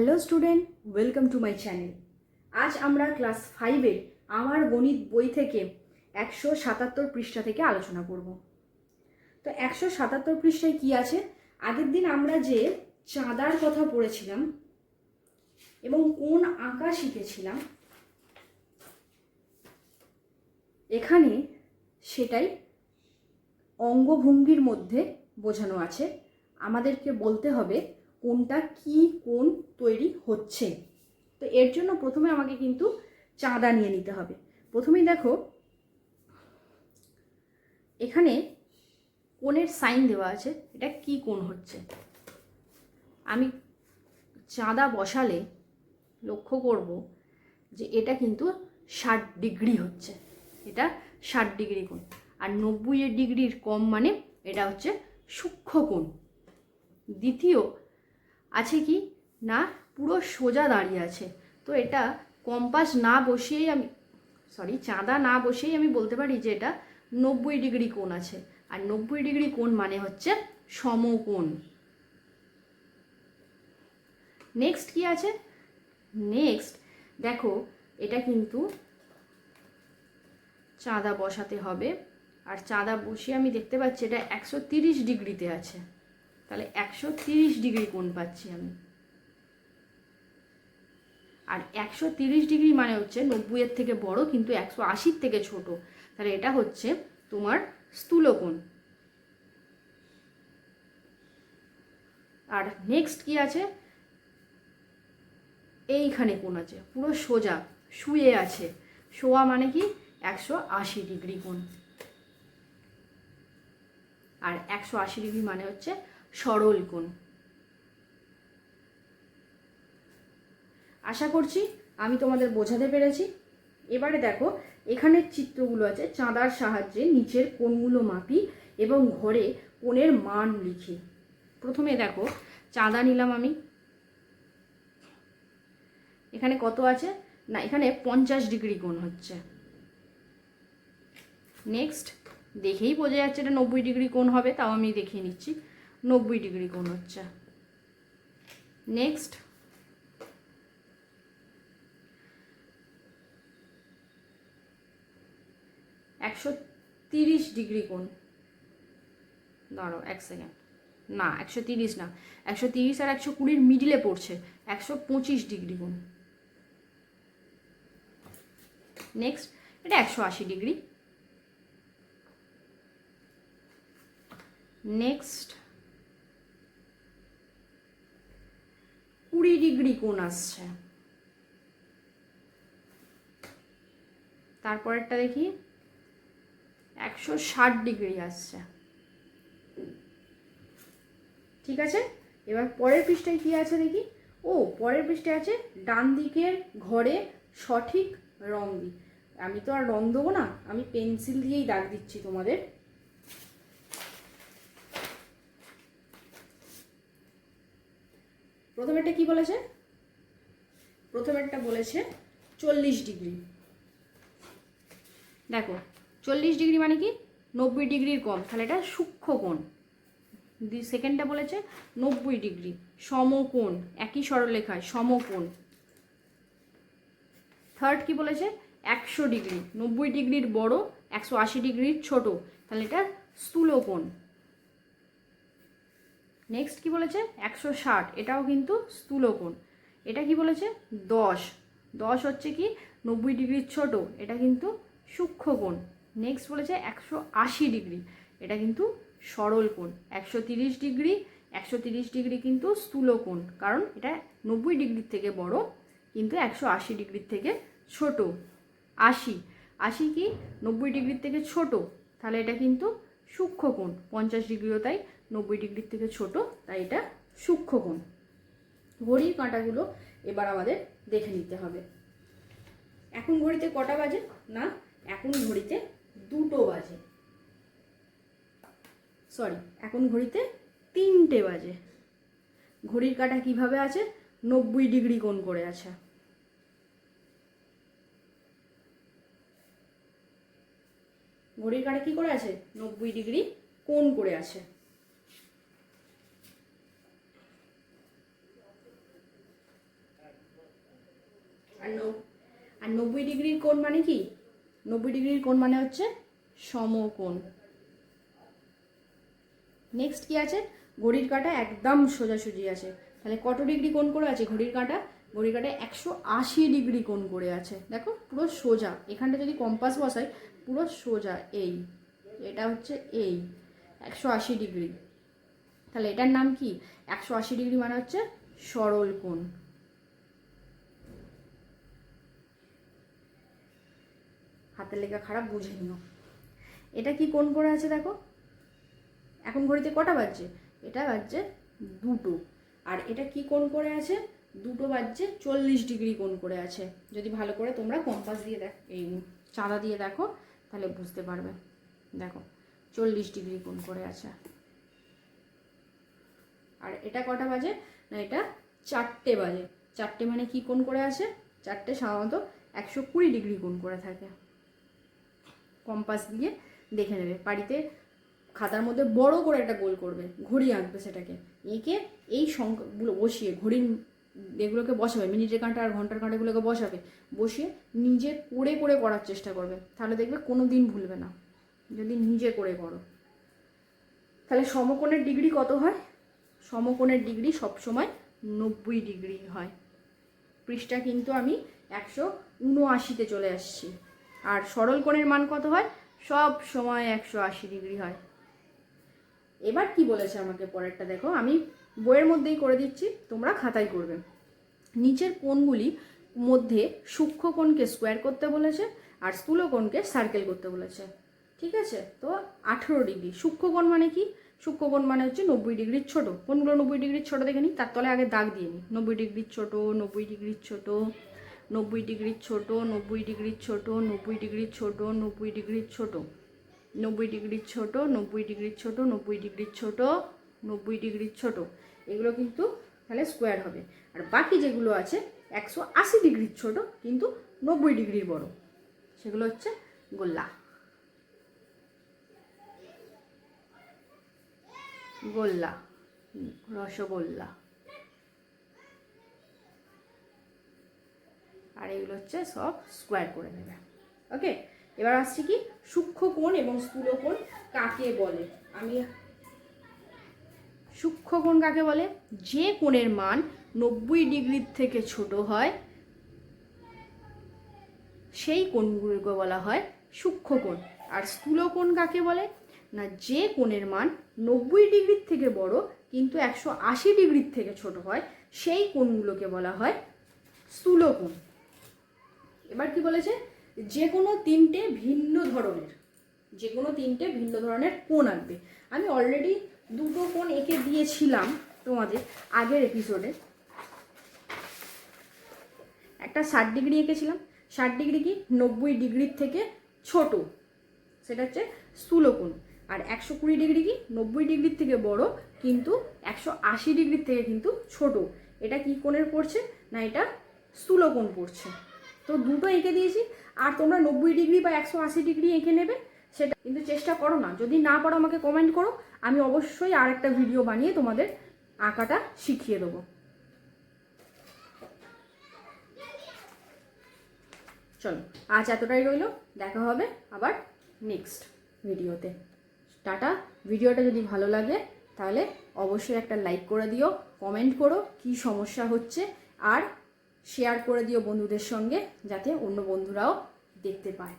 Hello student, welcome to my channel. আজ আমরা class 5-এর আমার গণিত বই থেকে 177 পৃষ্ঠা থেকে আলোচনা করব। তো 177 পৃষ্ঠায় কি আছে? আগের দিন আমরা যে চাঁদার কথা পড়েছিলাম এবং কোন আঁকা শিখেছিলাম, এখানে সেটাই অঙ্গভঙ্গির মধ্যে বোঝানো আছে। আমাদেরকে বলতে হবে কোনটা কি কোণ তৈরি হচ্ছে। তো এর জন্য প্রথমে আমাকে কিন্তু চাঁদা নিয়ে নিতে হবে। প্রথমেই দেখো এখানে কোণের সাইন দেওয়া আছে, এটা কি কোণ হচ্ছে। আমি চাঁদা বসালে লক্ষ্য করব যে এটা কিন্তু 60 ডিগ্রি হচ্ছে, এটা 60 ডিগ্রি কোণ। আর 90 ডিগ্রির কম মানে এটা হচ্ছে সূক্ষ্ম কোণ। দ্বিতীয় আছে কি না, পুরো সোজা দাঁড়িয়ে আছে। তো এটা কম্পাস না বসিয়েই চাঁদা না বসিয়েই আমি বলতে পারি যে এটা 90 ডিগ্রি কোণ আছে। আর 90 ডিগ্রি কোণ মানে হচ্ছে সমকোণ। নেক্সট কি আছে? নেক্সট দেখো এটা কিন্তু চাঁদা বসাতে হবে। আর চাঁদা বসিয়ে আমি দেখতে পাচ্ছি এটা 130 ডিগ্রিতে আছে। তাহলে 130 ডিগ্রি কোণ পাচ্ছি আমি। আর 130 ডিগ্রি মানে হচ্ছে 90-এর থেকে বড় কিন্তু 180-র থেকে ছোট। তাহলে এটা হচ্ছে তোমার স্থূলকোণ। আর নেক্সট কি আছে? এইখানে কোণ আছে, পুরো সোজা শুয়ে আছে। শোয়া মানে কি 180 ডিগ্রি কোণ। আর 180 ডিগ্রি মানে হচ্ছে সরল কোণ। আশা করছি আমি তোমাদের বোঝাতে পেরেছি। এবারে দেখো এখানে চিত্রগুলো আছে, চাঁদার সাহায্যে নিচের কোণগুলো মাপি এবং ঘরে কোণের মান লিখি। প্রথমে দেখো চাঁদা নিলাম আমি, এখানে কত আছে না, এখানে 50 ডিগ্রি কোণ হচ্ছে। নেক্সট দেখেই বোঝা যাচ্ছে এটা 90 ডিগ্রি কোণ হবে, তাও আমি দেখিয়ে নিচ্ছি 90 ডিগ্রি কোণ হচ্ছে। নেক্সট 130 ডিগ্রি কোণ, দাঁড়াও এক সেকেন্ড, না 130 না, 130 আর 120-র মিডিলে পড়ছে, 125 ডিগ্রি কোণ। নেক্সট এটা 180 ডিগ্রি। নেক্সট 20 ডিগ্রি কোণ আসছে। তারপরেরটা দেখি 160 ডিগ্রি আসছে। ঠিক আছে, এবার পরের পৃষ্ঠায় কি আছে দেখি। ও পরের পৃষ্ঠায় আছে ডান দিকের ঘরে সঠিক রং দিই। আমি তো আর রং দেবো না, আমি পেন্সিল দিয়েই দাগ দিচ্ছি তোমাদের। প্রথমেরটা কি বলেছে? প্রথমেরটা বলেছে 40 ডিগ্রি। দেখো 40 ডিগ্রি মানে কি 90 ডিগ্রির কম, তাহলে এটা সূক্ষ্ম কোণ। সেকেন্ডটা বলেছে 90 ডিগ্রি সমকোণ, একই সরলরেখায় সমকোণ। থার্ড কি বলেছে 100 ডিগ্রি, 90 ডিগ্রির বড় 180 ডিগ্রির ছোট, তাহলে এটা স্থূলকোণ। নেক্সট কি বলেছে 160, এটাও কিন্তু স্থূলকোণ। এটা কি বলেছে 10 হচ্ছে কি 90 ডিগ্রির ছোট, এটা কিন্তু সূক্ষ্মকোণ। নেক্সট বলেছে 180 ডিগ্রি, এটা কিন্তু সরল কোণ। 130 ডিগ্রি, 130 ডিগ্রি কিন্তু স্থূলকোণ, কারণ এটা 90 ডিগ্রির থেকে বড় কিন্তু 180 ডিগ্রির থেকে ছোট। 80 কি 90 ডিগ্রির থেকে ছোট, তাহলে এটা কিন্তু সূক্ষ্মকোণ। 50 ডিগ্রিও তাই 90 ডিগ্রির থেকে ছোট, তাই এটা সূক্ষ্মকোণ। ঘড়ির কাঁটাগুলো এবার আমাদের দেখে নিতে হবে। এখন ঘড়িতে কটা বাজে না, এখন ঘড়িতে 2টো বাজে, এখন ঘড়িতে 3টে বাজে। ঘড়ির কাঁটা কিভাবে আছে? 90 ডিগ্রি কোণ করে আছে। ঘড়ির কাঁটা কি করে আছে? 90 ডিগ্রি কোণ করে আছে। আর আর 90 ডিগ্রির কোণ মানে কি? 90 ডিগ্রির কোণ মানে হচ্ছে সমকোণ। নেক্সট কি আছে? ঘড়ির কাঁটা একদম সোজাসুজি আছে, তাহলে কত ডিগ্রি কোণ করে আছে ঘড়ির কাঁটা? ঘড়ির কাঁটা 180 ডিগ্রি কোণ করে আছে। দেখো পুরো সোজা, এখানটা যদি কম্পাস বসাই পুরো সোজা, এটা হচ্ছে 180 ডিগ্রি। তাহলে এটার নাম কি? 180 ডিগ্রি মানে হচ্ছে সরল কোণ। হাতের লেখা খারাপ, বুঝে নিও। এটা কি কোণ করে আছে দেখো, এখন ঘড়িতে কটা বাজছে? এটা বাজছে 2টো। আর এটা কি কোণ করে আছে? 2টো বাজছে 40 ডিগ্রি কোণ করে আছে। যদি ভালো করে তোমরা কম্পাস দিয়ে এই চাঁদা দিয়ে দেখো তাহলে বুঝতে পারবে। দেখো 40 ডিগ্রি কোণ করে আছে। আর এটা কটা বাজে? না এটা 4টে বাজে। 4টে মানে কি কোণ করে আছে? 4টে সাধারণত 120 ডিগ্রি কোণ করে থাকে। কম্পাস দিয়ে দেখে নেবে, বাড়িতে খাতার মধ্যে বড় করে একটা গোল করবে, ঘড়ি আঁকবে, সেটাকে এঁকে এই সংখ্যাগুলো বসিয়ে ঘড়ির এগুলোকে বসাবে, মিনিটের কাঁটা আর ঘন্টার কাঁটাগুলোকে বসাবে, বসিয়ে নিজে করে করে করার চেষ্টা করবে, তাহলে দেখবে কোনো দিন ভুলবে না যদি নিজে করে করো। তাহলে সমকোণের ডিগ্রি কত হয়? সমকোণের ডিগ্রি সবসময় 90 ডিগ্রি হয়। পৃষ্ঠা কিন্তু আমি 179তে চলে আসছি। আর সরল কোণের মান কত হয়? সব সময় 180 ডিগ্রি হয়। এবার কি বলেছে আমাকে পরেরটা দেখো, আমি বইয়ের মধ্যেই করে দিচ্ছি, তোমরা খাতায় করবে। নিচের কোণগুলি মধ্যে সূক্ষ্ম কোণকে স্কোয়ার করতে বলেছে আর স্থূল কোণকে সার্কেল করতে বলেছে। ঠিক আছে, তো 18 ডিগ্রি। সূক্ষ্ম কোণ মানে কি? সূক্ষ্ম কোণ মানে হচ্ছে 90 ডিগ্রির ছোট। কোনগুলো 90 ডিগ্রির ছোট দেখে নিই, তার তলে আগে দাগ দিয়ে নিই। 90 ডিগ্রির ছোট, 90 ডিগ্রির ছোট, 90 ডিগ্রির ছোট, 90 ডিগ্রির ছোট, 90 ডিগ্রির ছোট, 90 ডিগ্রির ছোট, 90 ডিগ্রির ছোট, 90 ডিগ্রির ছোট, 90 ডিগ্রির ছোট, 90 ডিগ্রির ছোট, এগুলো কিন্তু তাহলে স্কোয়ার হবে। আর বাকি যেগুলো আছে 180 ডিগ্রির ছোট কিন্তু 90 ডিগ্রির বড়, সেগুলো হচ্ছে গোল্লা। গোল্লা, রসগোল্লা। আর এগুলো হচ্ছে সব স্কোয়ার করে নেবে। ওকে, এবার আসছি কি সূক্ষ্ম কোণ এবং স্থূল কোণ কাকে বলে। সূক্ষ্ম কোণ কাকে বলে? যে কোণের মান 90 ডিগ্রির থেকে ছোট হয় সেই কোণগুলোকে বলা হয় সূক্ষ্ম কোণ। আর স্থূল কোণ কাকে বলে? না, যে কোণের মান 90 ডিগ্রির থেকে বড় কিন্তু 180 ডিগ্রির থেকে ছোট হয় সেই কোণগুলোকে বলা হয় স্থূল কোণ। এবার কি বলেছে? যে কোনো তিনটে ভিন্ন ধরনের কোণ আঁকবে। আমি অলরেডি 2টো কোণ এঁকে দিয়েছিলাম তোমাদের আগের এপিসোডে। একটা 60 ডিগ্রি এঁকেছিলাম। 60 ডিগ্রি কি? 90 ডিগ্রির থেকে ছোট, সেটা হচ্ছে স্থূল কোণ। আর 120 ডিগ্রি কি? 90 ডিগ্রির থেকে বড় কিন্তু 180 ডিগ্রির থেকে কিন্তু ছোট। এটা কি কোণের পড়ছে? না, এটা স্থূল কোণ পড়ছে। তো 2টো এঁকে দিয়েছি, আর তোমরা 90 ডিগ্রি বা 180 ডিগ্রি এঁকে নেবে, সেটা কিন্তু চেষ্টা করো না। যদি না পারো আমাকে কমেন্ট করো, আমি অবশ্যই আর একটা ভিডিও বানিয়ে তোমাদের আঁকাটা শিখিয়ে দেবো। চলো, আজ এতটাই রইলো, দেখা হবে আবার নেক্সট ভিডিওতে। টাটা। ভিডিওটা যদি ভালো লাগে তাহলে অবশ্যই একটা লাইক করে দিও, কমেন্ট করো কি সমস্যা হচ্ছে, আর শেয়ার করে দিও বন্ধুদের সঙ্গে যাতে অন্য বন্ধুরাও দেখতে পায়।